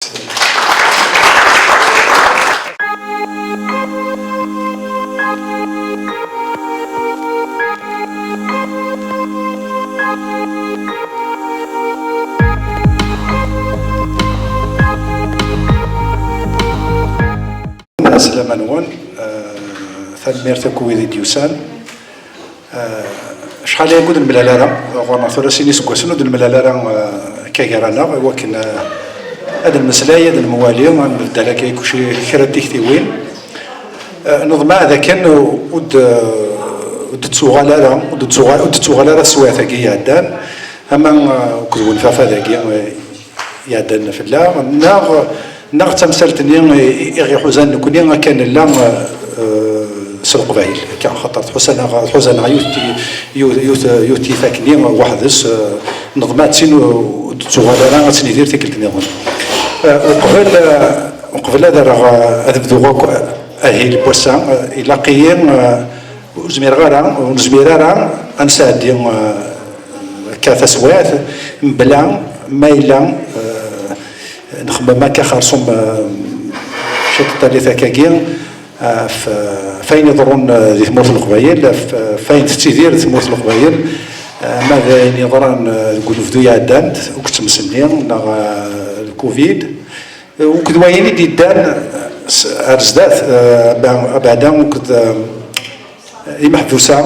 سلام نون ثمير تكويدي ديوسان شحال يقول الملالارا غورنا ثلاثين سكوسن ود الملالارا كيرانا ولكن هذا المسلاية هذا الموالي نبدا لك كلشي كرا تيكتيوين نظم هذا كان ود تسوغالا ود تسوغالا سواتا كي يعدان اما كذو الفافا ذاكي يعدان في الله ناغ تمثلتني يغي حزن نكوني كان لا سرق بايل كان خطرت حزن يوتي فاكني وحدس نظمات سين تزوغالا تسنيدير تيكلتني وقبل هذا راه ذبذوغ اهي البوسان الى قيم زميرارا انساد كثسوات بلا مايلا نخمم هكا خرصوم شي الثالثه كاكين فين يضرون ذي ثمورة القبايل فين تتيدير ثمورة القبايل ماذا يضران نقولوا في ذويا دانت وكنت مسنين الكوفيد وكدوايني دي دان ارزدات بعدا وكد محبوسه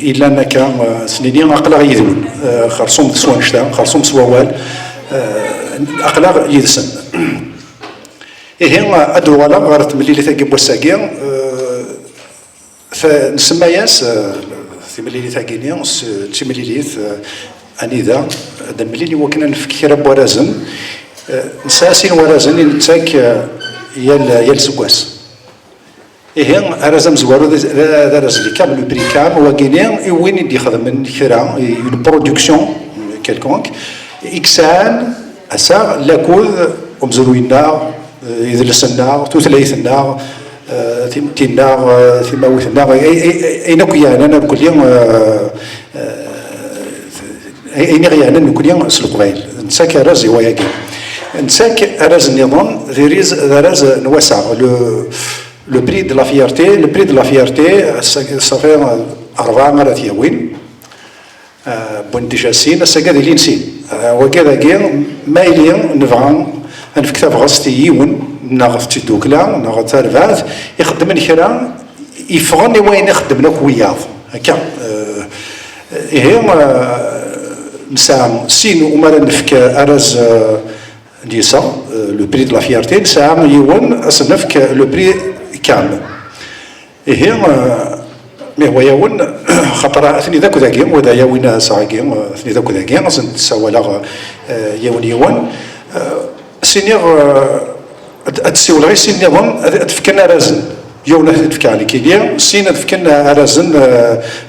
الا انا كان سنينين اقلا يذون خرصوم سوا نشتا خرصوم سوا وال اقلا يدسن هي ادوالا غارت ملي ثاقي بوساكي فنسمى ياس في ملي ثاقيني تي ملي انيذا هذا ملي وكنا نفكر بورازن نساسين ورازن نتاك يال سكواس هي ارازم زوارو هذا رازلي كامل بريكام وكيني وين يدي خدم كرا اون برودكسيون كيلكونك اكسان اسا لاكوذ ومزروينا يدلسنا توثليثنا تينا ثماوثنا اين كيانا انا كل يوم اين غيانا كل يوم سلق بايل نساك رازي وياكي نساك راز النظام راز نوسع لو بري دو لا فيارتي لو بري دو لا فيارتي صافي 4 مرات يوين بون ديجا سين السكاد اللي نسين وكذا كاين مايلين نبغى نفكتب غاستي يون ناغفتي دوكلا ناغ ترفات يخدم كرا يفغني وين يخدم لك وياض هكا هي نسام سين ومرا نفك ارز ديسا لو بري دو لا فيارتي نسام يون اصنفك لو بري كامل هي مي هو يون خطر اثني ذاك ذاكي وذا يوين ساعكي اثني ذاك ذاكي اصلا تساولا يون سينيغ اتسيول غير سين نظام تفكرنا رازن يونا تفكر على كيليا سين تفكرنا رازن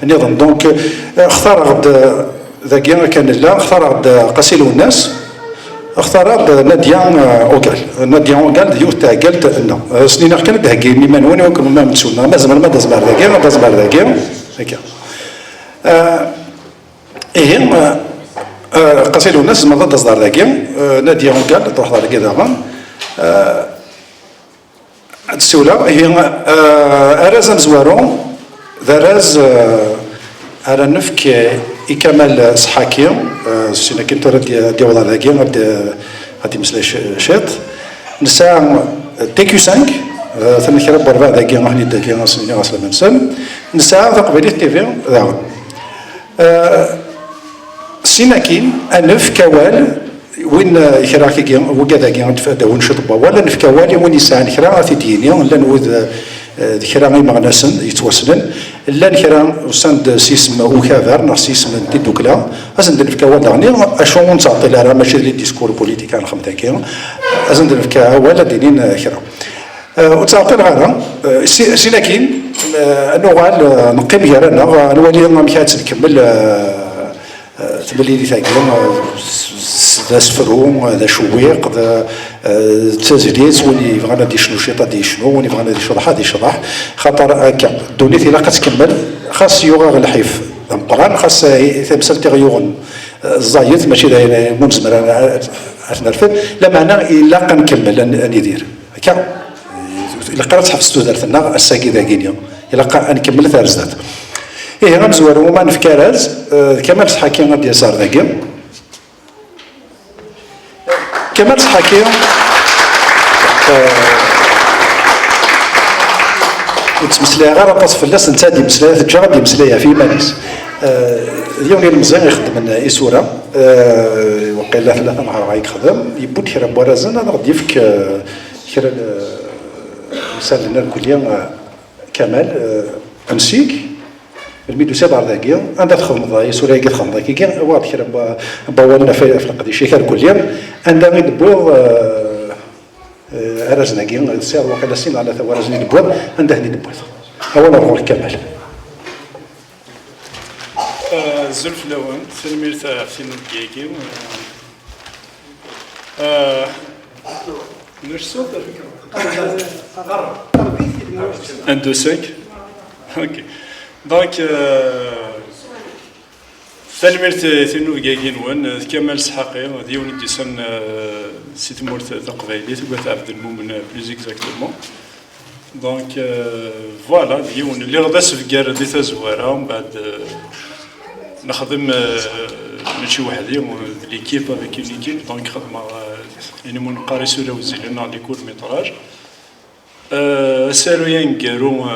نظام دونك اختار غد ذاكيا كان لا اختار غد قسيل الناس اختار غد ناديان اوكال ديو تاع قالت لنا سنين كانت هكيني من وين وكل ما متسولنا مازال ما دازمار ذاكيا ما دازمار ذاكيا هكا ايه قسيل الناس ما ضد صدار ذاكيا ناديان اوكال تروح دار كذا السولة هي أراز مزوارو ذراز على نفك إكمال صحاكي سينا كنت ردي وضع ذاكي غادي مسلا شيط نسا تيكيو 5 ثم كرب بربع ذاكي غني ذاكي غاسني غاسلا منسل نسا تقبيلي تيفي ذاون سينا كين أنف كوال وين يخراكي كي وكذا كي نتفادى ونشطبه ولا نفكوالي وين يسعى نخرا تيديني لا نوذ خرا غي مغناسن يتوصلن لا نخرا وسند سيسم وكافر ناس سيسم ديدوكلا ازند نفكوال دغني اشون تعطي لها ماشي لي ديسكور بوليتيك انا خمتا كي ازند نفكا ولا دينين خرا وتعطي لها سيناكين نوغال نقيم يرانا نولي مكات نكمل تبلي لي تاكلم ذا سفروم ذا شويق ذا تزليت وين يبغى دي شنو شيطه دي شنو وين يبغى دي شرح دي شرح خاطر هكا دونيت الا كتكمل خاص يوغا الحيف القران خاص تمثل تغيون الزايد ماشي منزمر نرفد لا معنى الا كنكمل ندير هكا الا قرات حفظتو درتنا الساكي ذاكينيا الا نكمل ثارزات ايه غنزور وما نفكرز كمال صحاكي غادي يسار ذاكي كمال صحاكي وتمسلاها غير باص فلاس نتا دي مسلاها تجا غادي مسلاها في مانيس اليوم ديال المزيان يخدم ايسورا وقيلا 3 نهار غيخدم يبود كرا بوارزن انا غادي يفك كرا مثال لنا الكليه كمال امسيك الميدو سبع ذاكيا عندها تخدم ايسورا كي تخدم ذاكيا واضح كرا باولنا في القضيه كرا الكليه عندها غير دبو رزنا كي سير وقيلا سين على ثوارزني دبو عندها هني دبو هو نروح كمال زلف لون سلمير حسين الكيكي نرسل un, deux, cinq. Ok. Donc, سلميرت ثنو جايين وين كمال سحاقي ديوني ديسن سيت مورت تقبايلي تبغى تعبد المؤمن بليز اكزاكتومون دونك فوالا ديون اللي غدا سفكار دي تزواره ومن بعد نخدم ماشي وحدي ليكيب افيك ليكيب دونك خدمه يعني من قاري سوره وزيلنا لي كور ميتراج سارو ينكرو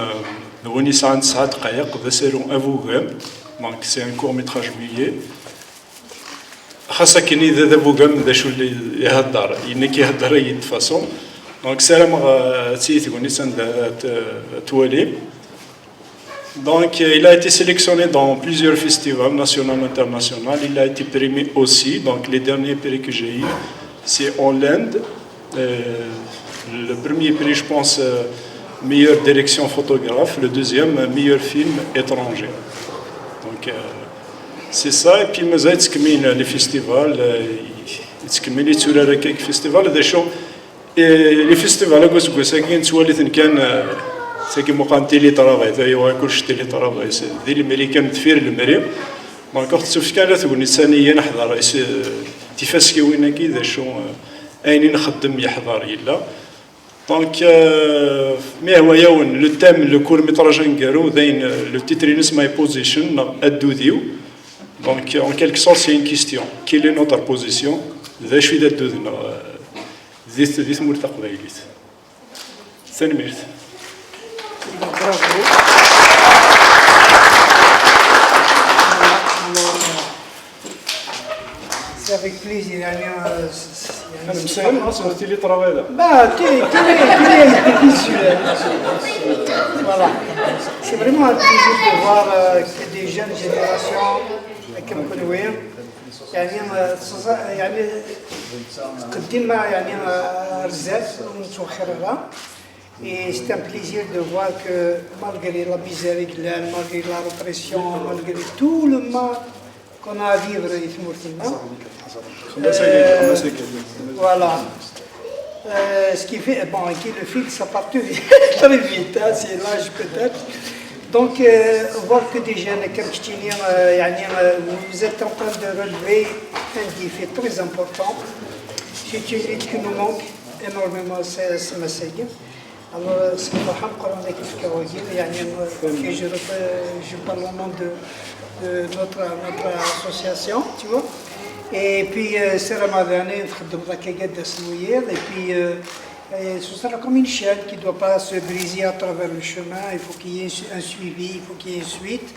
وين يسعى 9 دقائق ذا سارو افوغام دونك سي ان كور ميتراج ميي خاصة كاين ذا افوغام ذا شو اللي يهضر يعني كيهضر اي فاصون دونك سلام تيت ونسان توالي. Donc, il a été sélectionné dans plusieurs festivals nationaux et internationaux. Il a été primé aussi. Donc, les derniers prix que j'ai eu, c'est en Inde. Le premier prix, je pense, meilleure direction photographe. Le deuxième, meilleur film étranger. Donc, c'est ça. Et puis, les festivals. Les festivals, les festivals, c'est que moi تيلي طرافاي ثاي كلش تيلي طرافاي ديال الامريكان تفير المريم دونك تشوف كان تقول ثانيا نحضر تيفاس كيوين كي شو ايني نخدم يحضر يلا دونك مي هو يوم لو تام لو كور ميتراج نكارو داين لو تيترينس ماي بوزيشن ادوديو دونك en quelque sorte c'est une question quelle est notre position ذا شوي دودنا زيت مول تقبايليت ثاني ميرت. C'est avec plaisir. Voilà. C'est vraiment un plaisir de voir que des jeunes générations comme كنوية يعني قدمنا يعني رزاق ونتوخرها. Et c'est un plaisir de voir que malgré la misère, malgré la répression, malgré tout le mal qu'on a à vivre voilà. Ce qui fait, bon, qui le fil, ça part très vite, hein, c'est l'âge peut-être. Donc, voir que des jeunes comme Khtiniens, vous êtes en train de relever un défi très important. C'est une lutte qui nous manque énormément, c'est ma série. Alors, ce que je parle au nom de notre association, tu vois. Et puis, c'est Ramadan, et puis, ce sera comme une chaîne qui ne doit pas se briser à travers le chemin. Il faut qu'il y ait un suivi, il faut qu'il y ait une suite.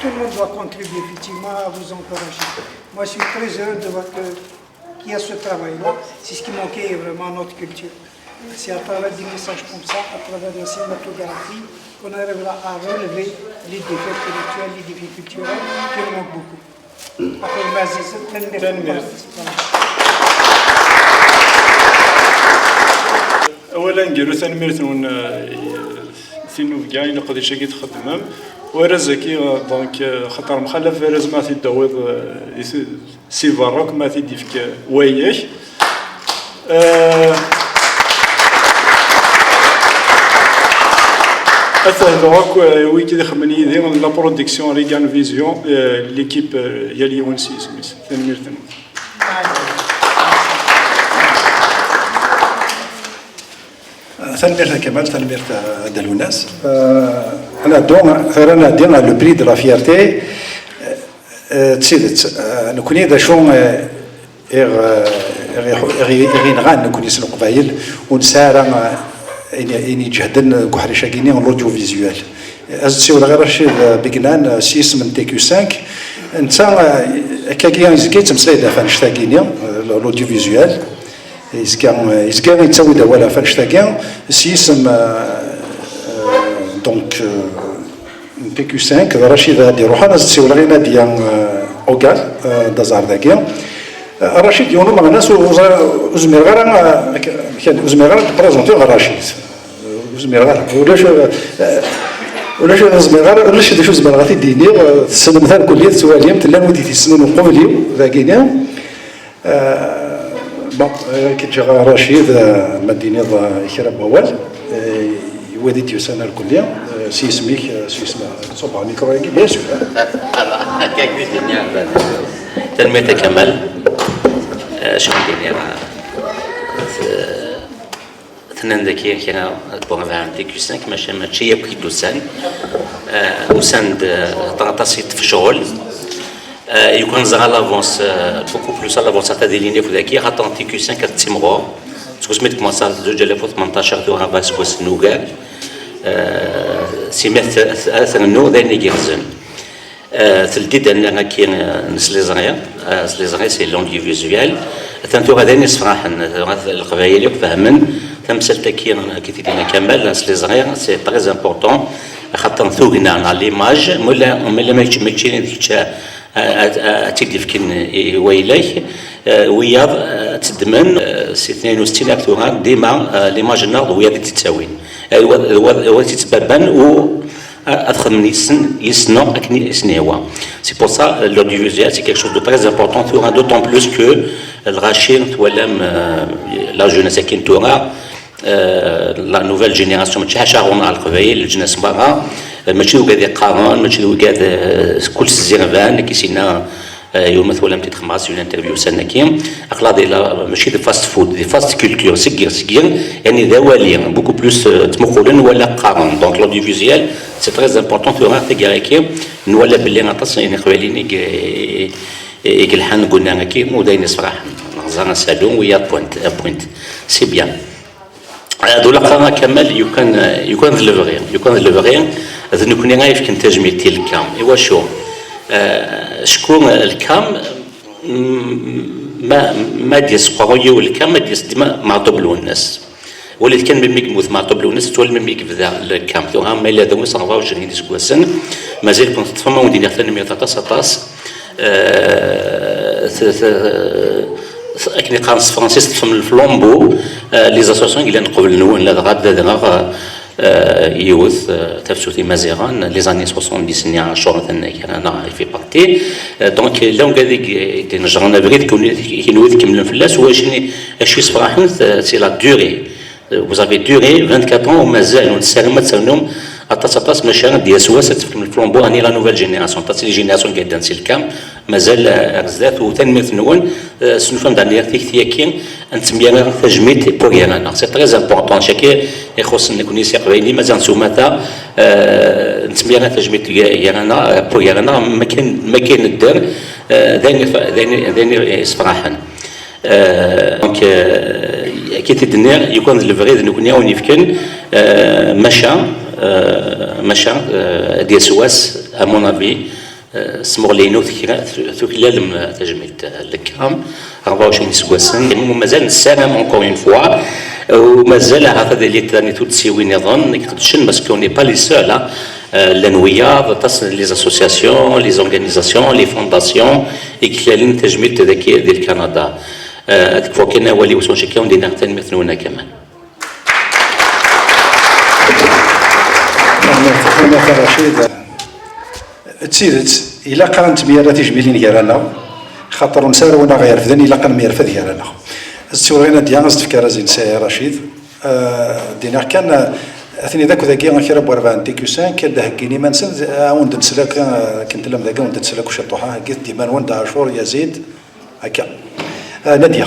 Tout le monde doit contribuer effectivement à vous encourager. Moi, je suis très heureux de voir qu'il y a ce travail-là. C'est ce qui manquait vraiment à notre culture. C'est à travers des messages comme ça, à travers la cinématographie, qu'on arrivera à relever les défis intellectuels, les défis culturels qui nous manquent beaucoup. Après, اولا نديرو تنميرتون ثينو كاع الا قديت شي تخدمهم ورزكي دونك خاطر مخلف راز ما تيدوض سي باروك ما تيديفك وياك هذاك وي كي خمني يدير لا برودكسيون ريغان فيزيون ليكيب يا ليون سي سميت تنميرتون تنمير كمال تنمير ديال الناس انا دون رانا دينا لو بري دو لا فيرتي تسيدت نكوني دا شون غينغان نكوني سلو قبايل ونسارا اني جهدن كحريشا كيني الاوديو فيزيوال ازتي ولا غير رشيد بيكنان سيس من تي كيو 5 انت كاكيان زكيت مسلايدا فانشتاكيني الاوديو فيزيوال يزكا يتساوي دا ولا فانشتاكيان سيسم دونك تي كيو 5 رشيد هادي روح انا زتي ولا غير ناديا اوكال دازار داكيا رشيد يونو مع الناس وزمير غير كان زمير غير بريزونتي غير رشيد زمير غير ولا زمير غير ولا شي زمير غير تيديني السنه مثلا كليه سواليم تلا ودي تيسنون قبلي ذاكينيا بون كي جا رشيد مدينه يخرب اول يودي تيسنى الكليه سي اسمك سي اسمه صوب على الميكرو بيان سور هكاك الدنيا تنمية كمال شغل ديني ثنان ذكية كنا بوغ فان تي كيو 5 ماشي يبكي دوسان وساند طاطاسيت في شغل يكون زغال لافونس بوكو بلوس لافونس تاع دي ليني فذاكي خاطر تي كيو 5 تيمغو تكون سميت كومونسا 2018 دورا فاسكوس نوغال سميت اثنو ذاني كيرزن تلديد أننا كي نسليزغيا سي لونغي فيزوال تنتو غادي نسفراحن القبايل يفهمن تمثل كي تيدينا كمال نسليزغيا سي تري امبورطون خاطر ثوغنا على ليماج مولا ما تشي تكلف كن ويلاك وياض تدمن سي 62 اكتوغا ديما ليماج النهض وياض تتساوين هو تتبابن و أدخل من يسنو أكني يسنيوا. C'est pour ça l'audiovisuel c'est quelque chose de très important. D'autant plus que le rachir la jeunesse qui entoure la nouvelle génération ماشي على القبائل الجنس برا ماشي وقاد يقارن ماشي وقاد كل الزرفان كيسينا يوم مثلا تتخماس une interview سنكيم أخلاق ماشي دي فاست فود دي فاست كولتور سكير يعني ذوالين beaucoup plus تمخولن ولا قارن donc l'audiovisuel c'est très important في راه تجاريكي نولا باللي نعطس يعني خواليني يقلحن قلنا كي وداين يصفرح نغزانا سالون ويا بوينت سي بيان دولا قرا كمال يكون دليفري اذا نكون غايف كنتاج تيل الكام ايوا شو شكون الكام ما ديس قرويه والكام ما ديس ديما معطوب الناس ولات كان ميك موث معطوب الناس تولي ميك بدا الكام تو ما الا ذو 24 سكواسن مازال كنت تفهم ودينا ثاني 113 اكني قانص فرانسيس تفهم الفلومبو لي زاسوسيون اللي نقبل نون لا غادا يوث تفسوتي مازيغان لي زاني 70 نيا شهر ثنا انا في بارتي دونك لون كذيك نجرنا بريد كينوث كمل فلاس واشني اش يصفراحن سي لا دوري vous avez duré 24 ans ومازال نسالم تسالنهم أتصاص مشان ديال سواسة في الفلومبو هني لا نوفيل جينيراسيون تاع لي جينيراسيون قاعدين نسي الكام مازال رزدات وتنمية نون سنفهم دانيا ثيكين نتسميها تجميد بوغيانا سي تري امبورطون شاكي يخص نكون يسيق بيني مازال نسوماتا نتسميها تجميد يانا بوغيانا ما كاين الدار ذاني يصفراحن دونك كي تدنيا يكون الفريد نكون ياون يفكن مشى ديال سواس امون افي سمغلينو ثكلال تجميد الكرام 24 سواسن مازال نسالم اونكور اون فوا ومازال هذا اللي ثاني تسوي نظن كتشن باسكو ني با لي سول لانويا تصل لي اسوسياسيون لي اورغانيزاسيون لي فونداسيون يكلالين تجميد تذكيه ديال كندا هذيك فوا كاين ولي وصول شي كاين دينا ثاني مثلونا كمان أنا رشيد تسيدت إلا قرنت ميرا تجميلين كيرانا خاطر نسارونا غير فذن إلا قرن ميرا فذ كيرانا السورينا ديانس تفكر زين سي رشيد دينا كان اثني ذاك ذاكي غير بورفان تيكو 5 كان هكيني ما نسى وند نسلك كنت لم ذاك وند نسلك وش طوحه قلت ديما وند عاشور يزيد هكا ناديه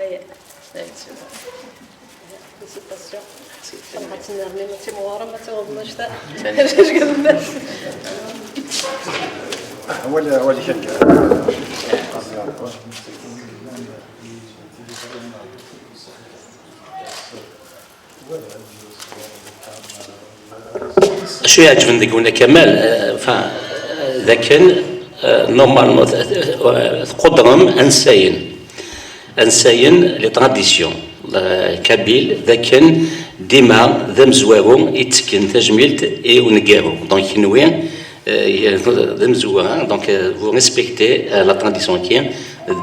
هي فيسيتاسيون كنبغي تنرمي ما تيمورا ما تيوضناش تا اش قال الناس ولا شك. شو يعجبني قلنا كمال ذاك نورمالمون قدرهم انساين لي تراديسيون كابيل ذاك ديما ذا مزوارو يتسكن تجميلت اي ونقارو دونك نوي ذا مزوار دونك فو ريسبكتي لا تراديسيون كاين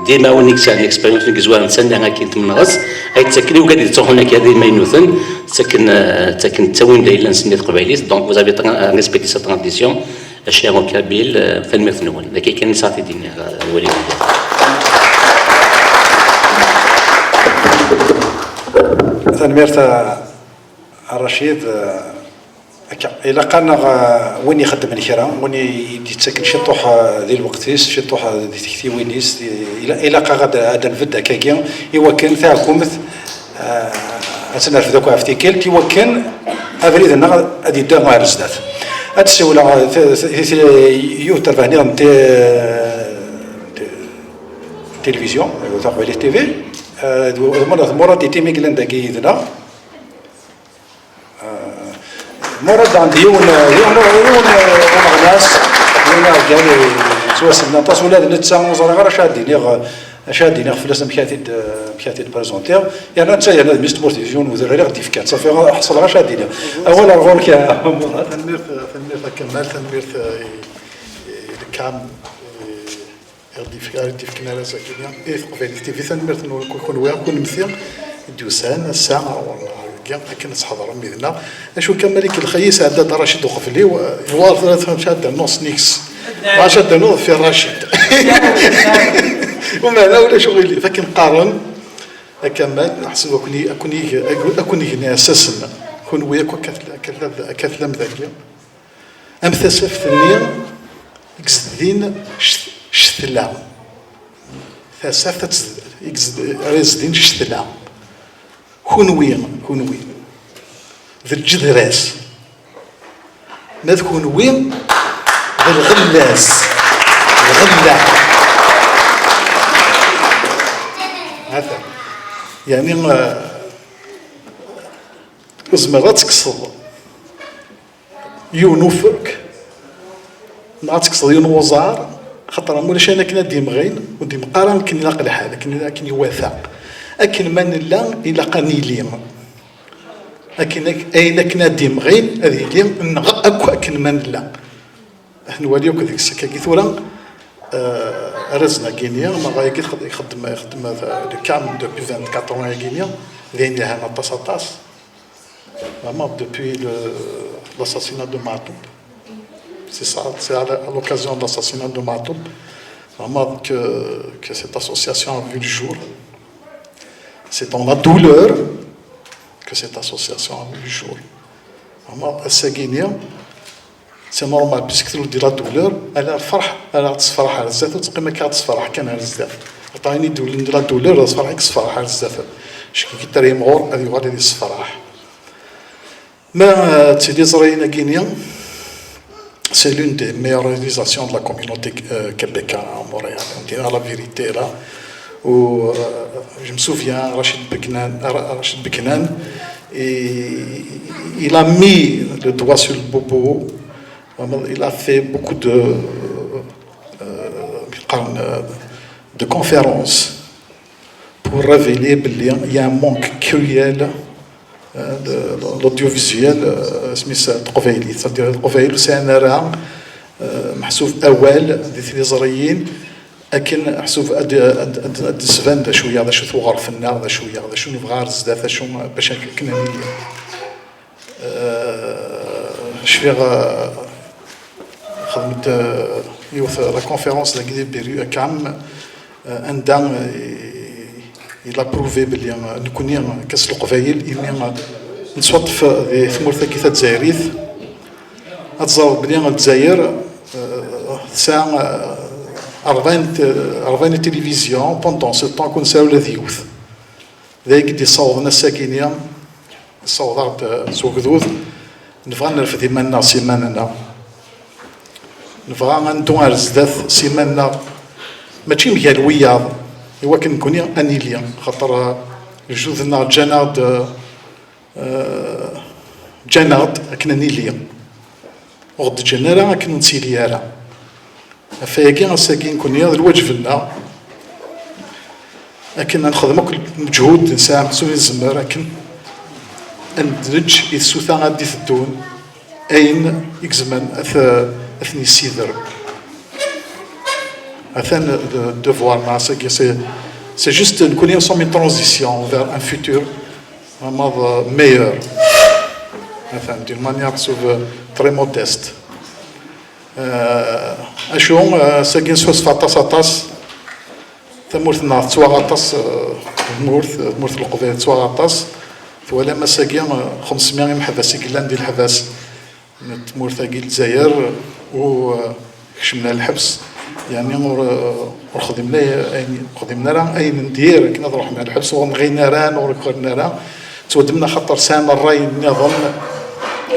ديما ونيك سان اكسبيريونس نيك زوار نتسنى كي تمنغص اي تسكني وقاعد تروح هناك هذه ما ينوثن تسكن تاوين دايلا نسنيت قبايليس دونك فوز افي ريسبكتي سا تراديسيون الشيخ كابيل فالميرث نون لكن كان صافي ديني ولي تنميرت الرشيد إلا قالنا وين يخدم الكرا وين يتسكن شي طوح ذي الوقتيس شي طوح ذي تكتي وينيس إلا قا غادا نفدا كاكيا إوا كان ثاع كومث أتنرف ذاك أفتيكيل تيوا كان أفريد النغ أدي دا مع الزدات أتسولا يوتر فاني عن تلفزيون تاع لي تي في مرة دي تيمي قلنا داكي يدنا مرة عندي يون ناس قال تواسلنا طاس ولاد نتسا وزرا غير شادين فلاس مكاتب بريزونتير يعني انت يعني ميستمورتيزيون وزرا غير ديفكات صافي حصل غير شادين اولا الغول كا تنمير كمال تنمير كام ديفكنا على ساكنه اي قبيل تي في تنمير كون ويا كون مثير دوسان الساعه كاع كنا نتحضر ميدنا اشو كمالك الخيس عدد رشيد وقفلي وار ثلاثه شاد نص نيكس ما شاد نوض في رشيد وما انا ولا شغلي فكن قارن كمال احسب اكوني هنا اساسا كون وياك كتلم ذاك امثسف ثنيا كزدين شتلا ثاسفت ريزدين شتلا كونوي ذا الجدراس ماذا كونوي ذا الغلاس الغلا هذا يعني زمرات تكسر يونوفك ما تكسر يونوزار خاطر مولاش انا كنا ديمغين وديمقارن كني لاقي حالك كني واثق أكن من لا إلا قنيلين أكن أين كنا ديمغين هذه لين نغ أكو أكن من لا نوليو كذيك السكاكي ثورا رزنا كينيا ما غايك يخدم كام دوبي 24 كينيا لين هنا طاس vraiment depuis l'assassinat de Matoub. C'est ça, c'est à l'occasion de l'assassinat de Matoub vraiment que cette association a vu le jour. C'est dans la douleur que cette association a vu le jour. C'est normal, puisque tu dis la douleur, elle a الفرح, elle a تصفرح على الزاف, وتقي ما كتصفرح كان على الزاف. عطاني لا douleur, تصفرح تصفرح على الزاف. شكي كي تري مغور, هذه غادي تصفرح. ما تيدي زرينا غينيا, c'est l'une des meilleures réalisations de la communauté québécoise à Montréal. On dirait la vérité là. Où je me souviens, Rachid Beknan, il a mis le doigt sur le bobo, il a fait beaucoup de conférences pour révéler qu'il y a un manque cruel de l'audiovisuel, c'est-à-dire القفيلي c'est un erreur محسوب أول ذي زريين لكن حسوف الزبان شويه هذا شو ثوغر في النار هذا شويه هذا شو نبغى الزدات شو باش كنا نية شفيغ خدمت يوث لا كونفيرونس لا بيريو كام عندنا il a prouvé بلي نكوني كاس القبايل اني نصوت في ثمورثا كي تزايريث اتزاوض بلي الجزائر ساعه 40 télévisions pendant ce temps qu'on s'est eu les youth ذا يقدي صوضنا الساكينية صوضات سوقذوذ نبغى نرفد إيماننا سيماننا نبغى ندو على الزداث سيماننا ماشي ميال وياض إوا كنكوني أنيليا خاطر جوذنا جناد أكنا نيليا وغد جنارة أكنا نسيليارا فياكي غساكي نكون هذا الواجب لنا لكن نخدم كل مجهود نساهم سوي الزمر لكن ندرج يسوثا غادي تدون أين يكزمن أثني السيدر أثن devoir مع ساكي c'est juste نكون nous sommes une transition vers un futur vraiment meilleur enfin d'une manière très modeste أشوم ساكن سوس فاطاس أطاس ثمورثنا تسواغاطاس مورث القضية تسواغاطاس ولا مساكين 500 محبس كلان ديال الحباس تمورثا كي الجزائر وكشمنا الحبس يعني ورخدمنا يعني خدمنا راه اين ندير كنا نروح مع الحبس ونغينا ران وركرنا ران تودمنا خطر سام الراي النظام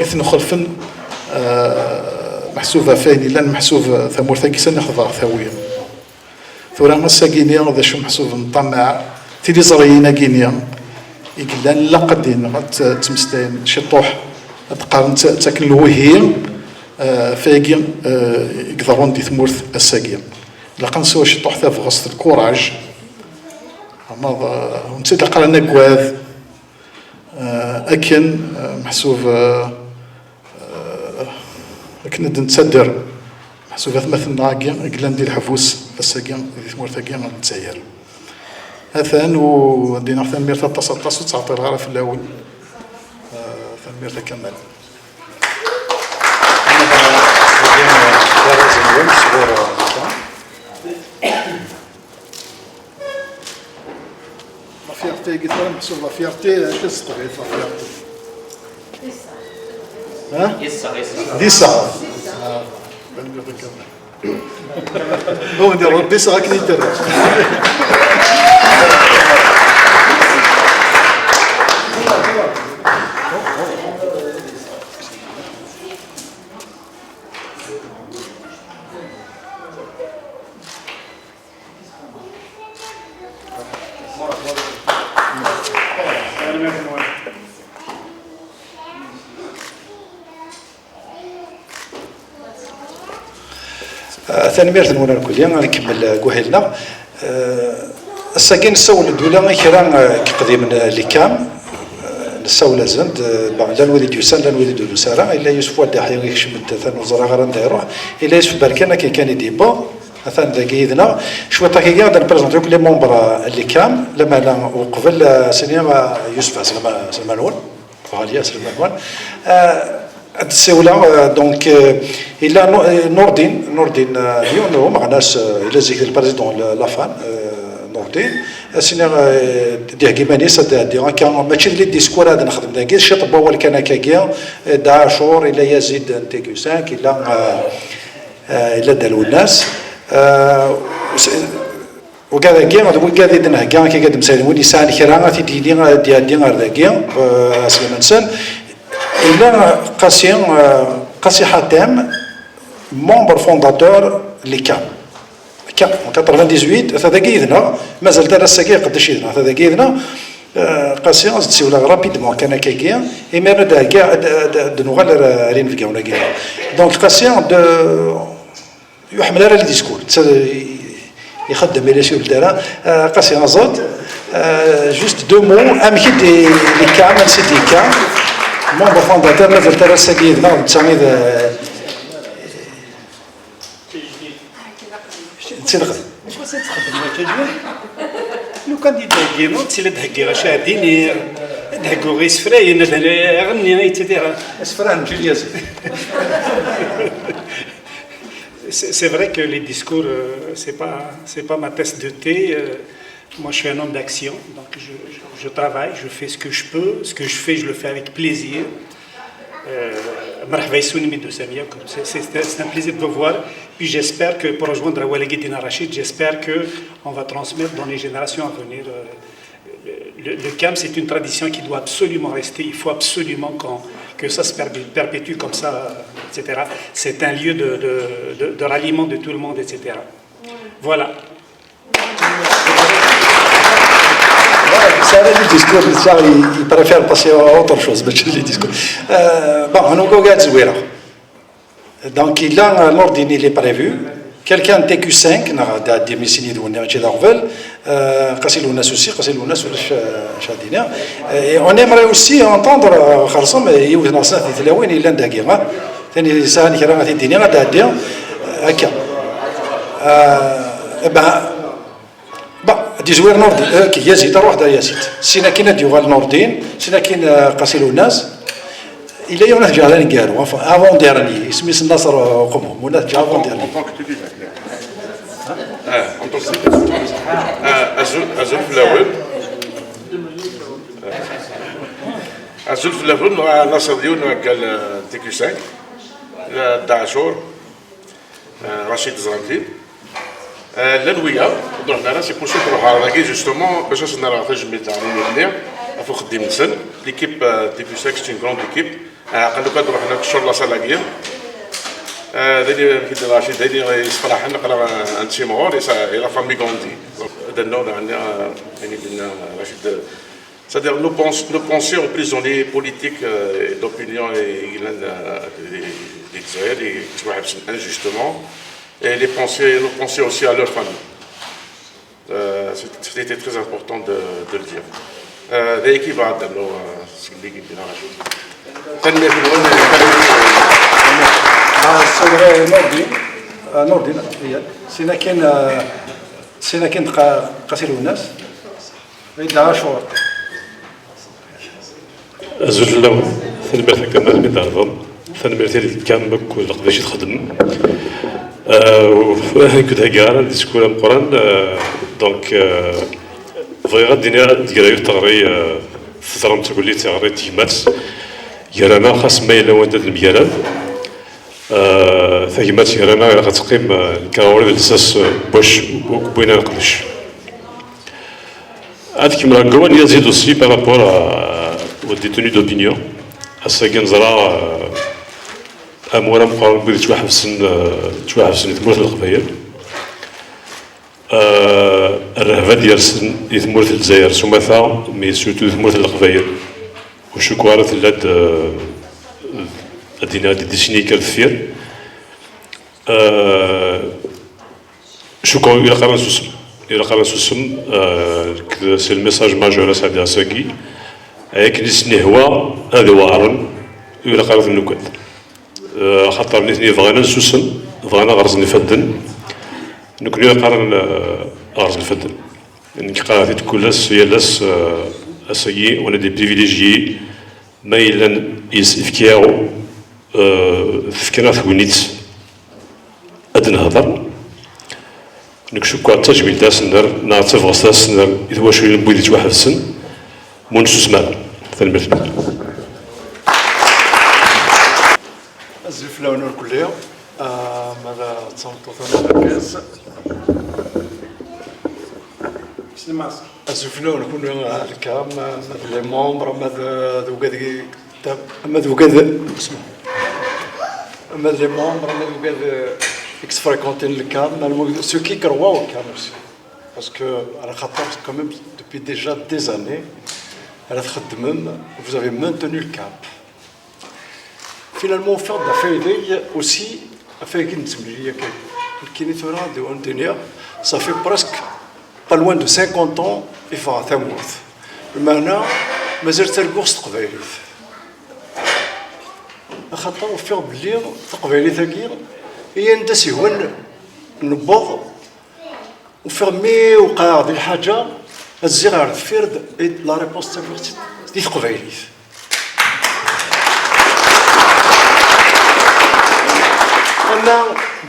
اثنو خلفن محسوبة فاني لان محسوب ثمورثا كي سنخضع ثاوية ثورا مساكينيا هذا شو محسوب مطمع تيلي زرينا كينيا يقلان لا قدين تمستين شطوح تقارن تاكن الوهيم فاقي يقدرون دي ثمورث الساقيم لقا نسوى شطوح ثا في غسط الكوراج اما نسيت قرانا كواذ اكن محسوب اكن نتسدر محسوب مثل ناقي قلان دي الحفوس الساقيم دي ثمورث الساقيم نتساير أثان ودينا ثان ميرتا تصطاس وتعطي الغرة في الأول ثان ميرتا كمال لا فيرتي قلت لها محسوب لا فيرتي تصدق لا فيرتي ها؟ ديسا ثان ميرتا كمال هو ندير ديسا هاك ندير ثاني ميرث نونا الكلية غنكمل كوهيلنا الساكين السول الدولة كرا كقديم اللي كام السول زند لا نودي ديوسان لا نودي دوسارا الا يوسف ودا حيوي يكشمد ثان وزرا غير نديروه الا يوسف بركانا كي كان يديبا ثان داكيدنا شويه طاكي قاعد نبريزونتيو لي مونبر اللي كام لما لا وقبل سينما يوسف سلمانون غاليه سلمانون السيولة دونك إلا نوردين يونو مع ناس إلا زيك البريزيدون لافان نوردين سينا ديهكي مانيس ديها كان ماشي لي ديسكور هذا نخدم داكي الشطب هو اللي كان كاكيا دا شور إلا يزيد انتيكيو سانك إلا دالو الناس وكذا كي وكذا دنا كان كي قد مسالي ولي سان كرا تيدي ديال ذاكيا سليمان إلا قاسي حاتم ممبر فونداتور لكام كام 98 هذا كيدنا مازال دار الساكي قداش يدنا هذا كيدنا قاسي تسيولا رابيدمون كان كاكيا ايمير دا كاع دنوغال رين في كاونا كيا دونك قاسي يحمل على الديسكور يخدم الى شي دارا قاسي نزود جوست دو مو امكي دي كام نسيت كام ممبر فونداتور مازال ترى الساكيدنا تسامي صدق واش غادي تخدم كتجوع لو كان دي داكينو تسيل دهكي غاشا ديني دهكو غير سفراين غني غيتدير اسفران جلياز C'est vrai que les discours, c'est pas ma tasse de thé. Moi, je suis un homme d'action, donc je travaille, je fais ce que je peux. Ce que je fais, je le fais avec plaisir. C'est un plaisir de vous voir. Puis j'espère que, pour rejoindre Walid Dina Rachid, j'espère qu'on va transmettre dans les générations à venir le CAM, c'est une tradition qui doit absolument rester. Il faut absolument que ça se perpétue comme ça, etc. C'est un lieu de ralliement de tout le monde, etc. Voilà. C'est un discours, il préfère passer à autre chose, mais les discours. Bon, on a un Zouira. Donc, il a l'ordre, il est prévu. Quelqu'un TQ5, des missiles de l'énergie d'Arvel, et on aimerait aussi entendre Kharsom, et il y a un certain nombre de gens qui ont été là, qui ont été là, qui ont été là, دي زوير نوردين كي يزيد روح دا يزيد سينا كاين ديوغال نوردين سينا كاين قاسيلو الناس الا يونس جالان كارو افون ديرني اسمي النصر قمهم ولا جا افون ديرني الزلف الاول الزلف الاول ناصر ديون قال تيكي 5 داعشور رشيد زرانتي l'Anouia, donc là c'est pour ça que le justement, parce que c'est une rentrée il faut que l'équipe TQ5 c'est une grande équipe. Quand le cadre on a sur la salle à guerre, d'ailleurs qui de Rachid d'ailleurs il se fera un petit mort et la famille grandit. Donc on a Rachid, c'est-à-dire nos pensées aux prisonniers politiques d'opinion et d'Israël et qui sont injustement. Et nos pensées aussi à leur famille. C'était très important de le dire. L'équipe va dans c'est l'équipe de la région. نوردين سينا كاين قاسيلو الناس عندها شهور الزوج الاول ثنبات كما نظام ثنبات كامك ولا قداش تخدم كنت هكا ديسكور مقران دونك بغي غادي تقرايو تغري فترة تقول لي تغري تيمات يرانا خاص ما إلا وانت الميران ثيمات يرانا غتقيم الكراوري ديال الساس باش بوينا نقدش هذيك مرة كوان يزيد aussi par rapport aux détenus d'opinion الساكن زرا أمورا مقارنة بغيت توحبسن يتمورث القبايل الرهبة ديال يتمورث الجزائر سمثا مي سورتو يتمورث القبايل وشكوارة لاد الدينا دي ديسيني كالثير شكرا إلى قرن سوسم سي الميساج ماجور سعد عساكي هيك نسني هو هذا وارن إلى قرن النكات خاطر نثني بغينا نسوسن بغينا غرز نفدن نكوني قارن غرز نفدن يعني قارت كلاس هي لاس اسيي ولا دي بريفيليجيي ما إلا يفكياو فكرة ثوينيت أدنى هضر نكشوكو التجميل تاس ندر نعتف غساس ندر إذا واش نبغي تواحد السن مونسوس مال ثالث الزلف لون الكلية ماذا تصنطوا الكاس الزلف لون كون الكام ماذا لي مومبر ماذا دوكاد ماذا دوكاد ماذا لي مومبر ماذا دوكاد اكس فريكونتين الكام سو كي كرواو الكام aussi parce que على خاطر quand même depuis déjà des années على تخدمم vous avez maintenu le cap. Finalement, faire de la feuille aussi, ça fait presque pas loin de 50 ans, il faut un thème. Maintenant, mais j'ai le goût de travailler. خاطر وفير بلي تقبيلي ثقيل هي ندسي هو نبض وفيرمي وقع هذه الحاجه الزغار فيرد لا ريبونس تاعي دي تقبيلي.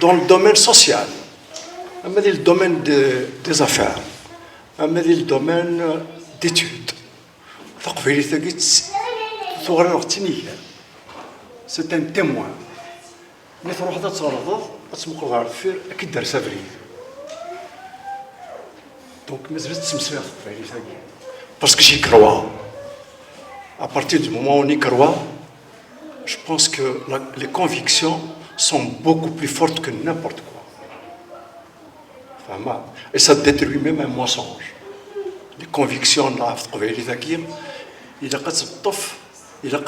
Dans le domaine social, dans le domaine des affaires, dans le domaine d'études, c'est un témoin. Mais il faut donc, mais je vais te parce que j'y crois. À partir du moment où on y croit, je pense que les convictions sont beaucoup plus fortes que n'importe quoi. Enfin, et ça détruit même un mensonge. Les convictions, là, il a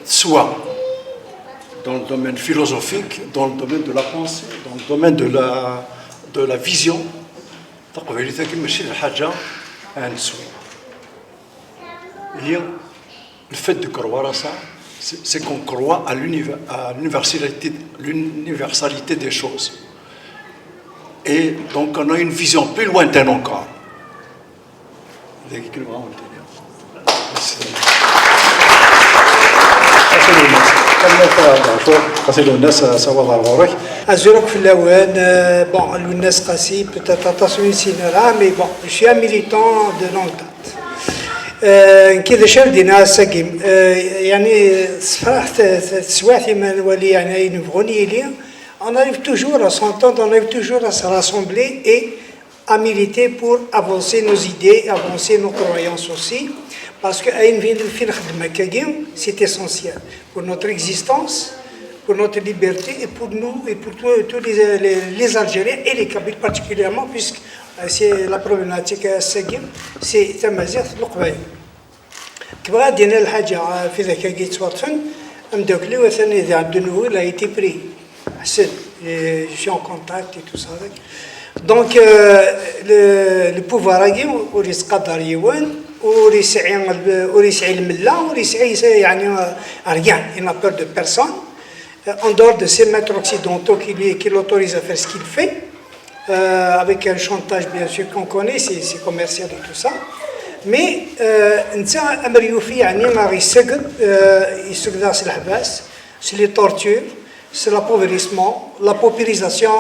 soit dans le domaine philosophique, dans le domaine de la pensée, dans le domaine de la vision, le fait de croire à ça, c'est qu'on croit à l'universalité des choses. Et donc on a une vision plus lointaine encore. أزورك في الأوان bon الناس قاسي peut-être attention سينرا mais bon je suis un militant de longue date كذا شردنا ساقيم يعني صفرحت سواحي ما نولي يعني نبغوني لي on arrive toujours à s'entendre, on arrive toujours à se rassembler et à militer pour avancer nos idées, avancer nos croyances aussi. Parce que c'est essentiel pour notre existence, pour notre liberté et pour nous et pour tous les Algériens et les Kabyles particulièrement, puisque c'est la problématique c'est تمازيغ القبائل. كبغا دينا الحاجة في ذاك كي تصوتفن مدوكلي وثاني إذا de nouveau il a été pris. Je suis en contact et tout ça. Donc le pouvoir وريس قدر يوان وريسعي الملا وريسعي يعني rien, il n'a peur de personne en dehors de ces maîtres occidentaux qui l'autorisent à faire ce qu'il fait avec un chantage bien sûr qu'on connaît, c'est commercial et tout ça. Mais نتا امر يوفي يعني ما يسقط راس الحباس c'est les tortures, c'est l'appauvrissement, la paupérisation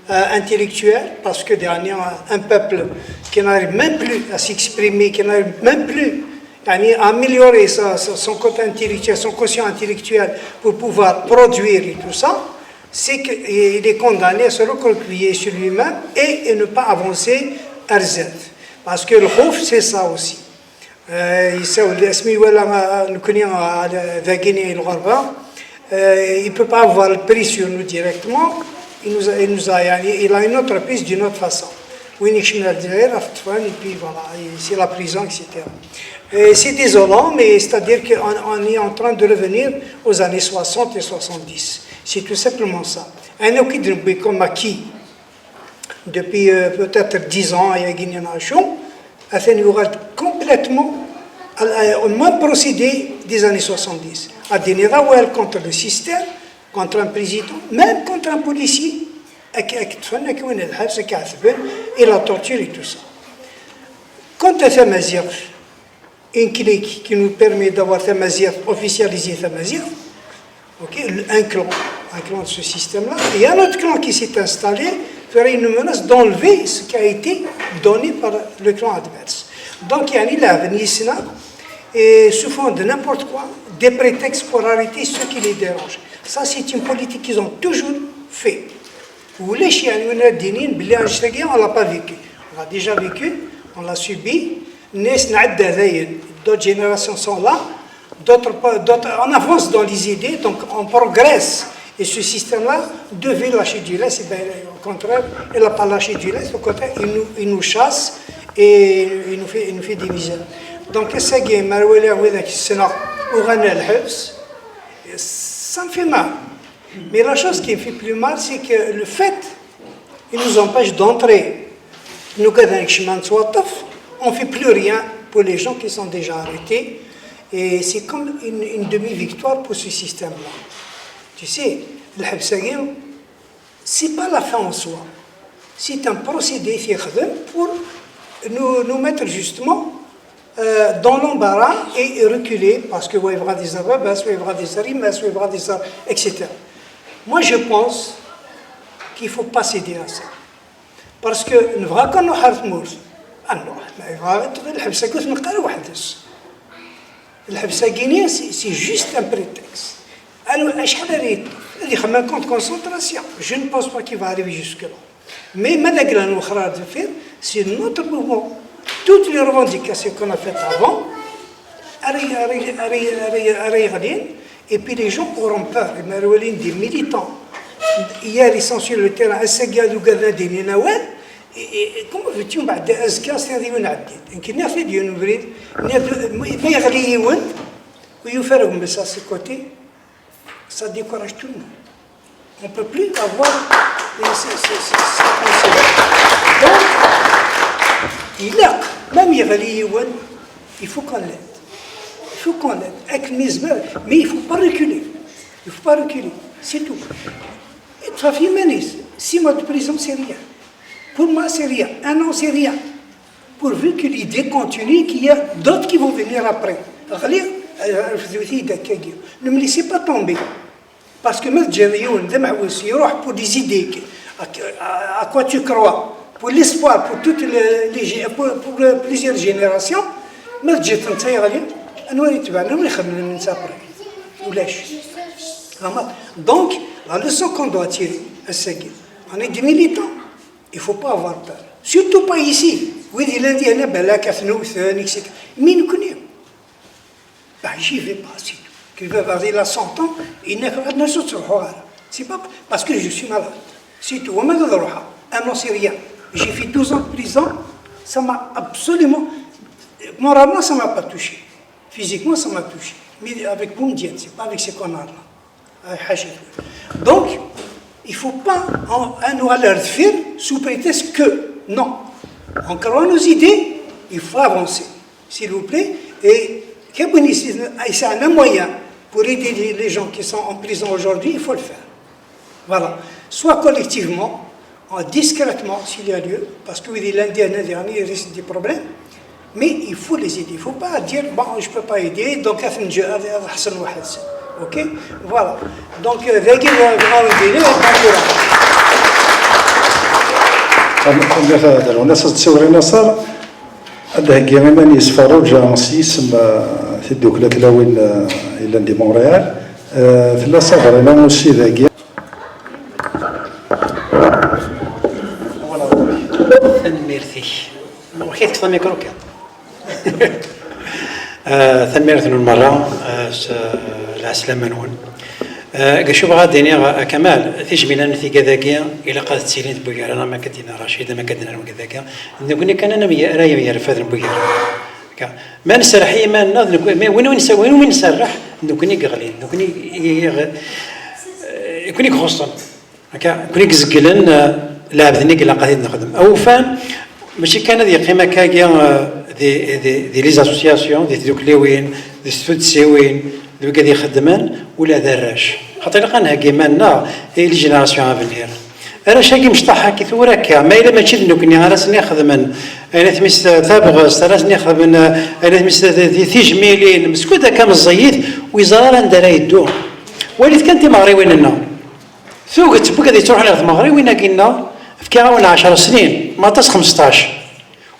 intellectuelle, parce que dernier un peuple qui n'arrive même plus à s'exprimer, qui n'arrive même plus à améliorer son côté intellectuel, son quotient intellectuel pour pouvoir produire et tout ça, c'est qu'il est condamné à se recroqueviller sur lui-même et ne pas avancer à Z. Parce que le khouf, c'est ça aussi. Il ne peut pas avoir le prix sur nous directement. Il a une autre piste d'une autre façon. Et puis voilà, c'est la prison, etc. C'est désolant, mais c'est-à-dire qu'on est en train de revenir aux années 60 et 70. C'est tout simplement ça. Un autre comme acquis depuis peut-être 10 ans, il y a Guinée Nation, a fait complètement au même procédé des années 70. À des rawel contre le système, contre un président, même contre un policier, et la torture et tout ça. Quant à Thamazir, une clique qui nous permet d'avoir Thamazir, officialisé Thamazir, un clan de ce système-là, et un autre clan qui s'est installé ferait une menace d'enlever ce qui a été donné par le clan adverse. Donc il y a l'avenir et sous fond de n'importe quoi, des prétextes pour arrêter ceux qui les dérangent. Ça, c'est une politique qu'ils ont toujours fait. Vous voulez chier, on l'a pas vécu. On l'a déjà vécu, on l'a subi. D'autres générations sont là, d'autres, on avance dans les idées, donc on progresse. Et ce système-là devait lâcher du lest, et bien, au contraire, il n'a pas lâché du lest, au contraire, il nous chasse et il nous fait des misères. Donc, ça me fait mal. Mais la chose qui me fait plus mal, c'est que le fait, il nous empêche d'entrer. On ne fait plus rien pour les gens qui sont déjà arrêtés. Et c'est comme une demi-victoire pour ce système-là. Tu sais, le Habsagir, ce n'est pas la fin en soi. C'est un procédé pour nous mettre justement dans l'embarras et reculer, parce qu'il y aura des arabes, il y aura des arimas, il y aura des arabes, etc. Moi, je pense qu'il ne faut pas céder à ça. Parce que nous avons qu'on a le Habsagir, c'est juste un prétexte. Alors, il y a un compte concentration. Je ne pense pas qu'il va arriver jusque-là. Mais Madagascar, c'est notre mouvement. Toutes les revendications qu'on a faites avant, et puis les gens auront peur. Des militants. Hier, ils sont sur le terrain. Et comment veux-tu بعد أزكى سيديون عديد يمكن نافي ديون بريد ما يغليون ويفرقون بس à ce côté ça décourage tout le monde on ne peut plus avoir donc il a même يغليون il faut qu'on l'aide avec mais il ne faut pas reculer c'est tout et Trafi Manis 6 mois de prison c'est rien. Pour moi, c'est rien. Un an, c'est rien. Pourvu que l'idée continue, qu'il y a d'autres qui vont venir après. Ne me laissez pas tomber. Parce que même pour des idées, à quoi tu crois, pour l'espoir, pour toutes pour plusieurs générations, donc, la leçon qu'on doit tirer, on est des militants. Il ne faut pas avoir peur. Surtout pas ici. Oui, il a dit, mais nous connaissons. Ben, j'y vais pas. Il a 100 ans, il n'est pas de c'est pas parce que je suis malade. C'est tout. Un an, c'est rien. J'ai fait 12 ans de prison. Ça m'a absolument... Moralement, ça ne m'a pas touché. Physiquement, ça m'a touché. Mais avec Boumdienne, ce n'est pas avec ces connards-là. Donc, il ne faut pas nous aller faire sous prétexte que, non. En croyant nos idées, il faut avancer, s'il vous plaît. Et c'est un moyen pour aider les gens qui sont en prison aujourd'hui, il faut le faire. Voilà. Soit collectivement, discrètement, s'il y a lieu, parce que lundi dernier, il risque des problèmes, mais il faut les aider. Il ne faut pas dire, bon, je ne peux pas aider, donc ok, voilà. Donc, الناس تصور النصر هذا كيما يسفروا جا سيسم في الدوكله كلاوين الى دي مونريال في لا صبر انا موسي ذاكي ميرثي وخيت كثر ميكرو كان ثميرثن المره العسلامه نون قشو بغا ديني كمال تجميلا في كذاكيا الى قادت سيلين بويار انا ما كدينا رشيد ما كدينا كذاكيا نقول كان انا رايا يرفد بويار ما نسرح ما ناض وين نسرح نكوني قغلين نكوني يكوني خصن هكا كوني زقلن لابدني قلا قادين نخدم او فان ماشي كان هذه قيمه كاكيا دي لي اسوسياسيون دي دوكليوين دي ستودسيوين اللي قاعد يخدمان ولا دراش خاطر لقانا كيمانا هي لي جينيراسيون افنير انا شاكي مشطحه كي ثورك ما الا ماشي نكني راسني خدمن انا تمس ثابغ راسني خدمن انا تمس تيجميلين مسكوده كامل الزيت ويزرار ندير يدو وليت كنتي مغري وين لنا ثوقت بك غادي تروح على مغري وين كنا في كاون 10 سنين ما تص 15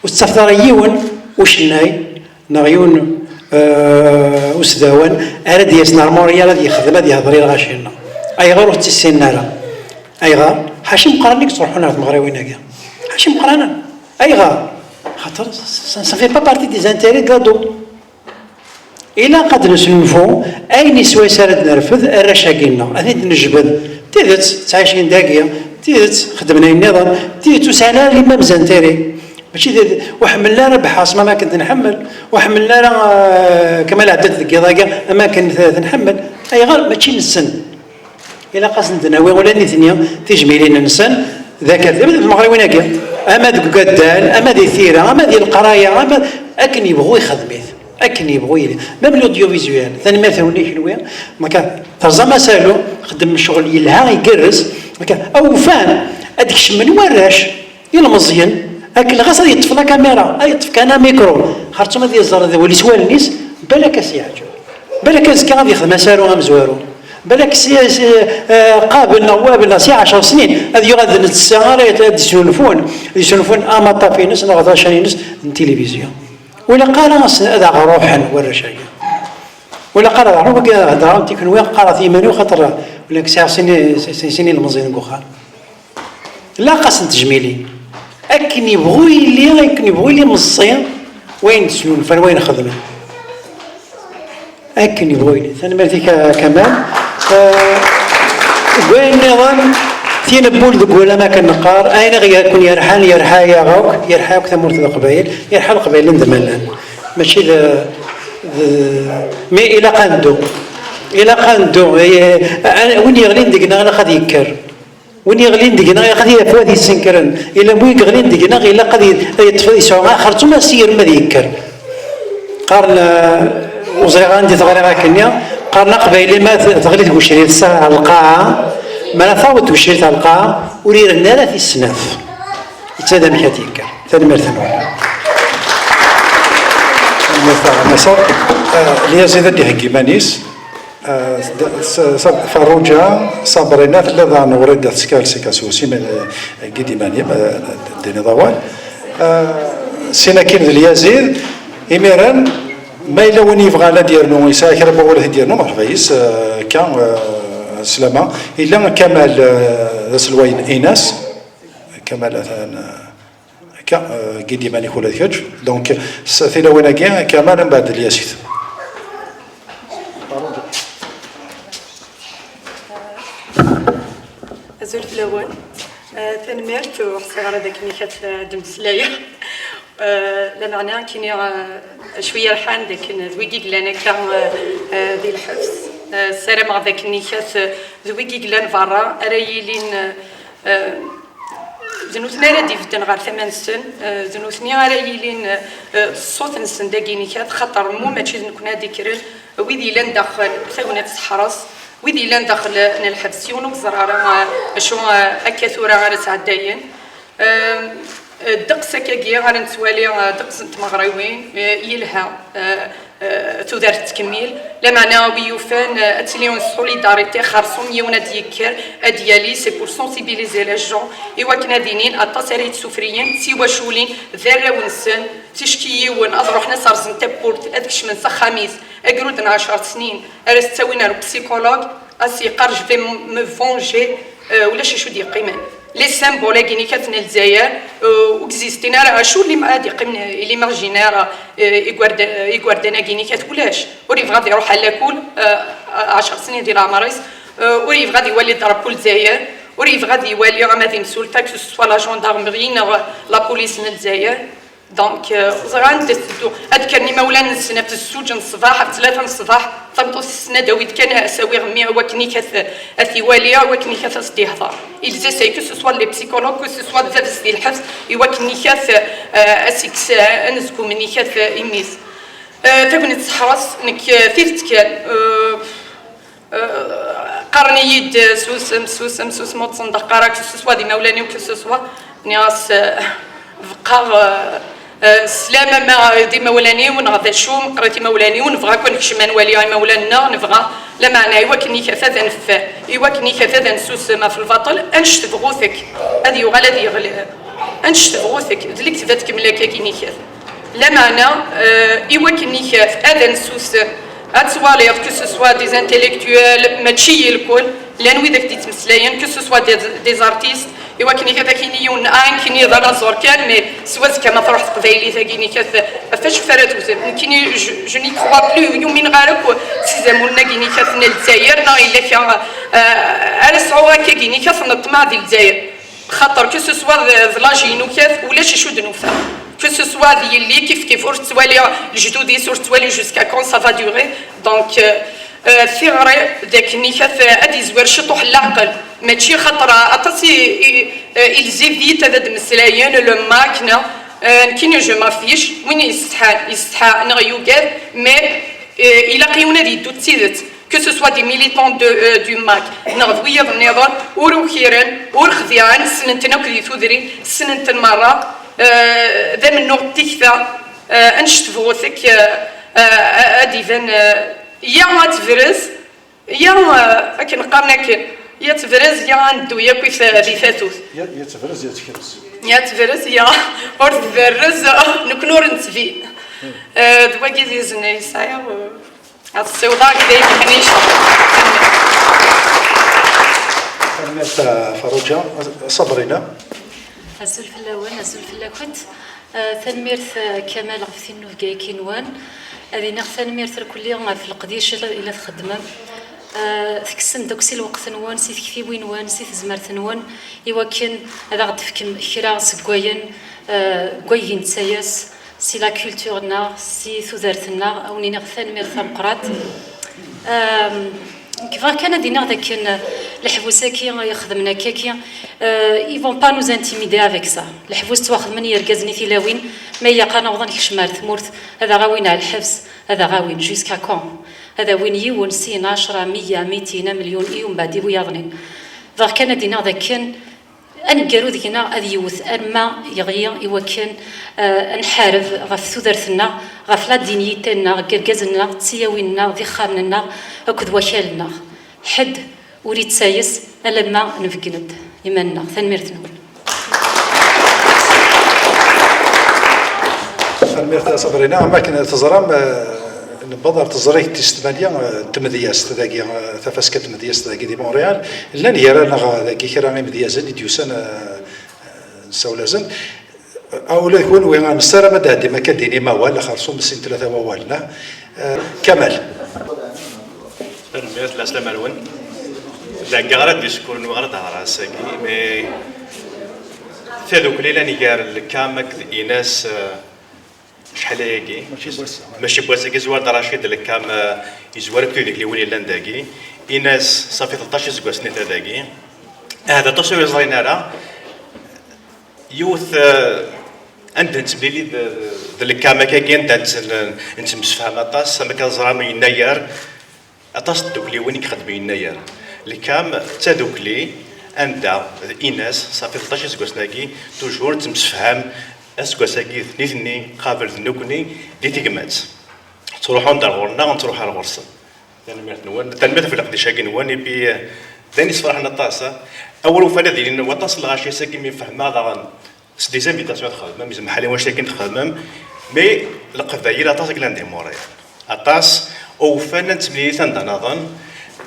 واستفدر يون وشناي نغيون وسداوان اراد يسنا الموريا راه يخدم هذه يهضري الغاشينا اي غير تسينارا اي غا حاشم قران لك تروحوا لنا المغرب ويناكا حاشم قرانا اي غا خاطر سا في با بارتي دي زانتيري كادو الا قد نسلفو اي نسوى سارد نرفض الرشاقينا هذه نجبد تيدت تعيشين داكيه تيدت خدمنا النظام تيدت وسعنا لي ما مزانتيري ماشي وحملنا راه بحاصمه ما كنت نحمل وحملنا راه كما عدت الكيضاكا ما كنت نحمل اي غير ماشي نسن الا قاس ندناوي ولا نثنيا تجميلين نسن ذاك المغرب ويناكا اما ذوك قدال اما دي ثيره اما دي القرايه اما اكن يبغوا يخدميت اكن يبغوا ميم لوديو فيزوال ثاني ما ثوني شنو ما كان ترزا ما سالو خدم الشغل يلها يقرز او فان هذيك من وراش يلا مزيان لكن الغاصه يطفى لا كاميرا يطفى كان ميكرو خاطر ديال الزر هذا ولي سوال الناس بالك سيعجب بالك زكا غادي يخدم سارو مزوارو بالك قابل نواب سي 10 سنين هذه غادي نتساهل يسولفون اما طافينس نغطى شانينس التلفزيون ولا قال هذا روحا ورا شيء ولا قرا هو هضره انت كنوي قرا ثيماني خاطر ولا كساع سنين المزيان كوخا لا قاس تجميلي اكن يبغوا يلي مصين وين تسلون فين وين خدمه اكن يبغوا يلي ثاني مرتي كمال وين نظام ثين بول ذوك ولا ما كان نقار اين غير يكون يرحى يرحاك ثمورت القبائل يرحى القبائل ندملان ماشي مي الى قندو وين يغلين دقنا انا غادي يكر وين يغلين دقنا غادي يفواد يسنكرن الا بو يغلين دقنا الا غادي يطفي يسوع اخر ما سير ما يكر قارن وزري عندي تغري كنيا قارن قبيله ما تغلي تبوشري الساعه على القاعه ما نفاوت تبوشري على القاعه ورير النار في السناف يتسادى مشاتيك ثاني مرتين مثلا ليزيد دي مانيس فروجا صابرينات لذا نورد تسكال سكاسوسي من قدي ماني ديني ضوال سيناكين اليزيد إميران ما إلا وين يبغى لا ديرنو يساكر بوله ديرنو مرحبايس كان سلامة إلا كمال سلوين إيناس كمال قدي ماني خولا ذكرج دونك ثلا وين كان كمال بعد اليزيد أزول في الأول تنمرت وصغار ذاك نيكات دمسلايا لمعنى كيني شوية رحان ذاك ذويقيق لنا كان ذي الحبس سارة مع ذاك نيكات ذويقيق لنا برا أريلين ذنوثنا ردي في الدنغار 8 سن ذنوثني أريلين صوت نسن داكي نيكات خطر مو ماشي نكون ذكرن ويدي لن داخل ثونة تحرص ويدي لان داخل الحبس يونو زرارة شو أكثر على سعدين دقسة كجيا على نسوالي دقسة مغربين يلها تودر تكمل لمعنى ويوفان أتليون سوليداريتي خرصوم يونا ديكر أديالي سي بور سونسيبيليزي لي جون إوا كنا دينين التصريت سفريين سيوا شولين ذرة ونسن تشكيون أضرحنا صار زنتبورت أدكش من خميس أقرودنا 10 سنين أرستوينا البسيكولوج أسي قرج في مفونجي ولا شو دي قيمة لي سامبول كيني كاتنا الجزائر وكزيستينا راه شو اللي ما قيمنا اللي مارجينير يغواردنا كيني كات ولاش وري غادي يروح على كل 10 سنين ديال عمريس وري غادي يولي ضرب كل الجزائر وري غادي يولي غادي مسؤول تاك سوا لا جوندارمري لا بوليس من الجزائر دونك زغان تسدو اذكرني مولانا السنه في السجن الصباح في 3 الصباح طمطوس السنه داويد كان اساوي غمي وكني كث اثيواليا وكني كث استهضار il essaie que ce soit les psychologues que ce soit ذات ديال الحبس وكني كث اسكس انسكو مني كث اميس تكوني تحرص انك ثيرت كان قرني يد سوسم موت صندق قراك سوا دي مولاني وكو سوا ناس بقى السلامه ما دي مولاني ونغدا شو قريتي مولاني ونبغى كون كشمان والي مولانا نبغى لا معنى ايوا كني كفاذ نفاه ايوا كني كفاذ نسوس ما في الباطل انشت بغوثك هذه يغلى هذه يغلى انشت بغوثك ذلك تفاتك ملاكا كيني كاف لا معنى ايوا كني كاف هذا نسوس اتسوالير كو سو سوا دي انتيليكتويل ماشي الكل لان ويدك تتمسلاين كو سو سوا دي زارتيست إوا كني كذا كيني يون كيني ضرا زور كان مي سواز كما تروح قبايلي ثاقيني كذا فاش فرات وزن كيني جو ني كخوا بلو يوم من غارك سيزامولنا كيني كذا الجزائر نا إلا كان على صعوبة كيني كذا نطمع ديال الجزائر خاطر كو سو سوا لاجينو كذا ولا شي شو دنوفا كو سو سوا ديال لي كيف ورث توالي الجدودي سور توالي جوسكا كون سا فا دوري دونك ثغري ذاك نيكات ادي زوار شطوح العقل ماشي خاطر اطاسي الزيفيت هذا المسلايين لو ماكنه كيني جو ما فيش وين يستحى نغيوكاد مي الى قيونا دي دوت سيدت كو سو سوا دي ميليتون دو ماك نغضويا بالنظر وروخيرن ورخذيان سننتنا كدي ثودري سننتن مره ذا من نوع تكفى انشت فوثك ادي فان يا ما تفرز يا اكن قرنك يا تفرز يا ندو يا كيف بفاتوس يا تفرز يا تكرز يا تفرز يا اور تفرز نكنور نتفي دواكي ديزني سايا هاد السيوضة كدا يمكنيش. فروجة صبرنا. أزول في اللون أزول في اللكوت تنميرث كمال غفتين نوفقاي كينوان هذه نغ تنميرث الكلية في القديش إلى تخدمه تكسن دوكسي الوقت نوان سي تكفي وين وان سي تزمرت نوان يوكن هذا غد فكم كرا سكوين كوين تسايس سي لا كولتورنا سي ثوذرتنا أو نينغ تنميرث مقرات كيف كان دينا ذاك الحفوساكي يخدمنا كاكي يفون با نوز انتيميدي افيك سا الحفوس تواخذ من يركزني ثلاوين ما يقانا وضن كشمار ثمورت هذا غاوين على الحبس هذا غاوين جوسكا كون هذا وين يون سين 10 100 200 مليون يوم بعد يضنين ذاك كان دينا ذاك كان أنقرو ذينا أذ يوث أنما يغيا يوكن نحارب غف ثودرتنا غف لا دينيتنا قرقزنا تسياوينا ذي خامنا أكد وكالنا حد وريد سايس ألما نفقند يمنا ثنميرتنا ثنميرت صبرنا ما كنا تزرم نبضر تزريك تستماليا تمدياس تذاكي ثفاسكة تمدياس تذاكي دي مونريال لان يرى نغا ذاكي كرامي مديازن ديوسن سولازن او لا يكون وين نسترى مدى ديما كديني ما ولا خرصوم بسين ثلاثة ووالنا كمال تنمية الأسلام الون لا قارد ديسكور نوغرد على ساكي مي ثادو كليلا نيجار الكامك إناس شحال هاكي ماشي بواسكي زوار دراشيد اللي كام يزوار كتو ديك اللي ولي لانداكي إناس صافي 13 سكوا سنة هذاكي هذا تصوير زرينا راه يوث عندنا تبليلي ذا كام كاكي انت مسفهم اطاس ما كان زرامي يناير اطاس دوكلي وين يخدم يناير اللي كام تادوكلي عندها إناس صافي 13 سكوا سناكي توجور تمسفهم أسكوساكي ثنيثني قابل ذنوكني دي تيكمات تروحون دار غورنا تروح على غورصة تنمية في القديش هاكي نواني بي ثاني صفرحنا الطاسة أول وفانا ديالي وطاس الغاشي ساكي من فهم هذا سدي زانفيتاسيون تخدم ميزم حالي واش ساكن تخدم مي القبايل اطاس كلاندي مورايا اطاس او فانا نتبلي ثان نظن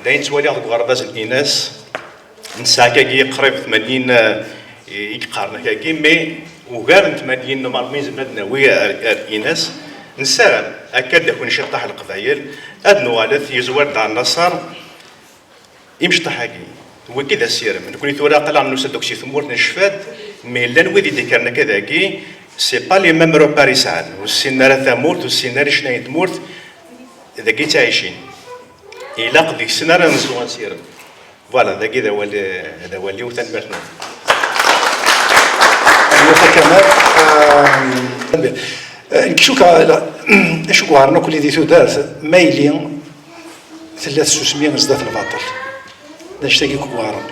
داين توالي غد غرباز الإناس نسا كاكي قريب 80 يقارن كاكي مي وقال 80 نورمالمون زعما ويا الإناس نسا اكاد يكون شطاح القبايل هاد نوالث يزور دار النصر يمشي طحاكي هو كذا السير من كل ثورة قلع نوسا دوكسي ثمور نشفات مي لان ويدي ديكرنا كذاكي سي با لي ميم رو باريسان والسينارا ثمورت والسيناري شناي ثمورت اذا كي عايشين الى قد السينارا نزلوا نسير فوالا ذاك هذا هو اللي وثان باتنا كمال نكشوكا نشوكو هارنا كل دي ثودات مايلين 300 نزدات الباطل نشتاقي كوارن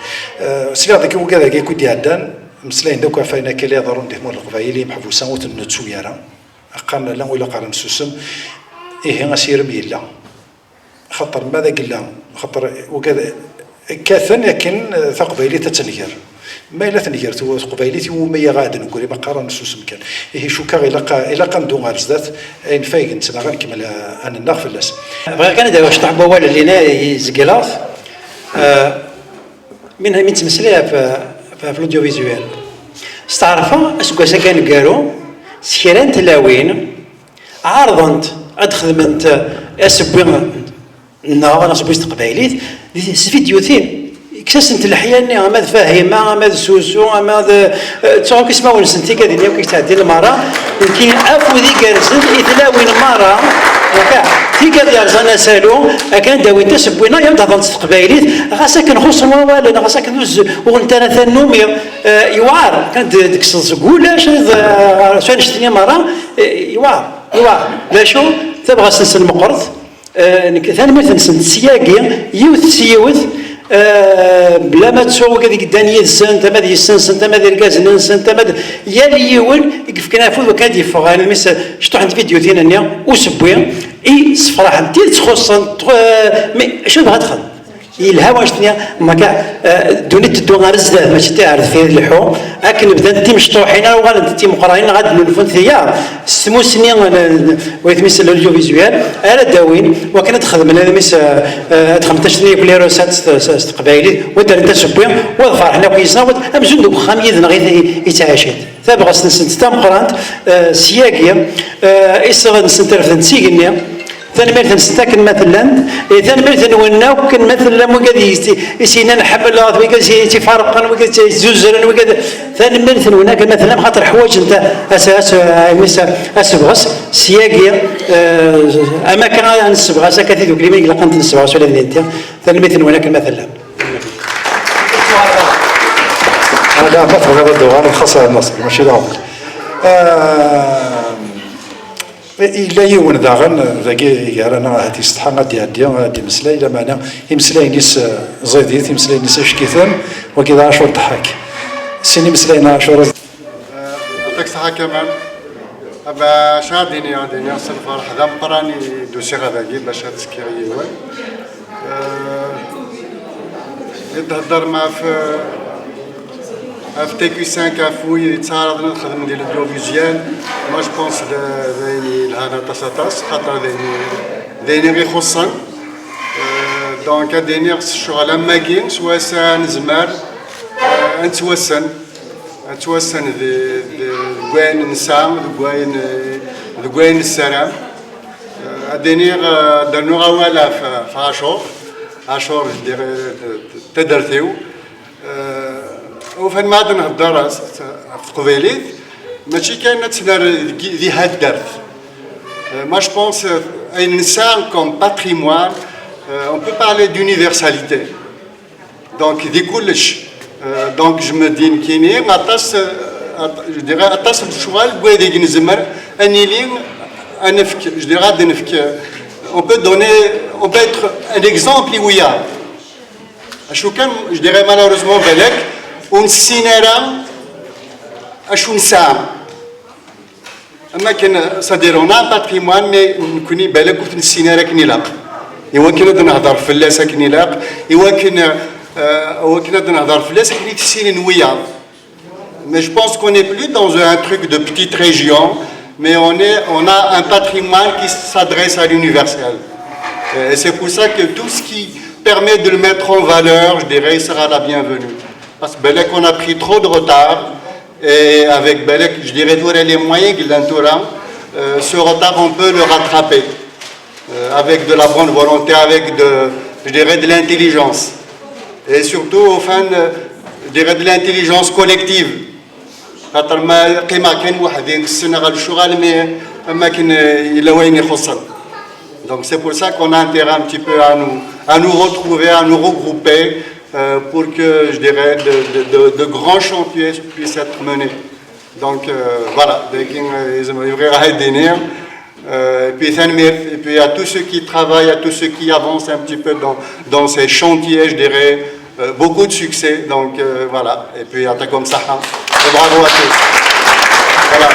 سيلا ذاك وكذا كي كودي عدان مسلين دوكا فاينا كلي ضرون دي مول القبايلي محبو سنوت النتسويرا قالنا لا ولا قارن سوسم ايه غسير بيلا خطر ماذا قلنا خطر وكذا كاثن لكن ثقبيلي تتنهر ما إلا تنهر تو قبيلتي وما يغادن نقولي ما قارن سوسم كان إيه شو كاغ إلا قندو غارزدات إن فايق نتنا غير كمل أنا النغف اللاس بغا كان داوش تعبوا ولا لينا يزقلاف منها من تمثيلها في الاوديو فيزوال استعرفوا اسكو كان قالوا سكيران تلاوين عارضنت ادخدمنت اسبوع نهار انا سبويست قبايليت فيديو ثين كسسنت الحياه ما فاهمه ما سوسو ما تصور كيسمعوا نسنتي كذا اللي كيتعدي المراه يمكن عفو ذي كارزن يتلاوين المراه وكاع في كذا يرزانا سالو كان داوي تسبوينا يوم تهضر قبايليت غاساك نخص والو غاساك نوز وانت انا ثنومي يوار كانت ديك الزقوله شنو نشتني مراه يوار لا شو تبغى سنسن المقرض ثاني مثلا سياقي يوث سيوث بلا ما تسوق هذيك الدنيا السن تما دي السن تما دي الكازن سن تما يا ليول يقف كنا فوز وكاد يفغ انا مس شفتو عند فيديو ديالنا وسبويا اي صفراح انت تخص مي شنو بغا تخدم يلها واش تنيا ما كاع دوني تدو غير الزاد ماشي تعرف فيه اللحوم لكن بدا انت مشطوحين وغاد انت مقراين غاد نلفون ثياب سموسني ويتمس الاوديو فيزوال انا داوين وكان تخدم انا مس تخمت شنو كل روسات قبايلي ودار انت سبوي وفرح حنا كيسنا امزون دوك خاميدنا غير يتعاشت ثابغ سنت مقرانت سياقيه يصغر نسنترف نسيقني ثاني مثلا ستاكن مثلا ثاني مثلا وناو كان مثلا وقد يسينا نحب الله وقد يتفارقن وقد يزوزرن وقد ثاني مثلا هناك مثلا خاطر حوايج انت اساس اسبغس سياقيه اما كان نسبغس كثير دوك اللي ما قنت نسبغس ولا انت ثاني مثلا هناك مثلا هذا فتره هذا الدوار الخاصه النصر ماشي داوم إلا يون داغن ذاكي رانا هادي السطحة غادي هادي مسلا إلا معنا يمسلاينيس زيديت يمسلاينيس أشكيثان وكذا عاشور ضحك سيني مسلاينا عاشور يعطيك الصحة كمان أبا شاديني عندي أصل فرح ذا مقراني دوسي غادي باش هتسكي يوان يتهضر مع في تي 5 كافوي يتعرض نخدم ديال الفيزيوال ما جو بونس ذايني لهنا تاساتاس خاطر ذايني غير خصن دونك دايني خص الشغل ما كاين سوا نزمر نتوسن كواين نسام كواين السلام دايني درنو غوالا في عاشور تدرتيو وفين ما عاد نهضر في قبيليت ماشي كاين تسنار ذي هاد درت ما جو بونس اي انسان كوم باتريموان اون بو بارلي دونيفرساليتي دونك ذي كلش دونك جو مو دين كيني غطاس جو ديغي غطاس الشوال بوادي نزمر اني لين انفك جو ديغي غادي نفك اون بو دوني اون بو اتر ان اكزومبل وياه اشو كان جو ديغي مالوروزمون بالك ونسينارا اشو نسام اما كان صديرونا باتريموان مي نكوني بالك كنت نسينارا كني لاق ايوا كنا نهضر فلاسه كني لاق ايوا كنا نهضر فلاسه كني تسيني نويا mais je pense qu'on n'est plus dans un truc de petite région mais on a un patrimoine qui s'adresse à l'universel et c'est pour ça que tout ce qui permet de le mettre en valeur je dirais sera la bienvenue. Parce que Belek, on a pris trop de retard et avec Belek, je dirais, les moyens qu'il entourent, ce retard, on peut le rattraper avec de la bonne volonté, avec je dirais, de l'intelligence. Et surtout, au fin, je dirais, de l'intelligence collective. Donc c'est pour ça qu'on a intérêt un petit peu à nous retrouver, à nous regrouper, pour que, je dirais, de grands chantiers puissent être menés. Donc, voilà, et puis à tous ceux qui travaillent, à tous ceux qui avancent un petit peu dans ces chantiers, je dirais, beaucoup de succès. Donc, voilà, et puis à ta comme ça, et bravo à tous. Voilà.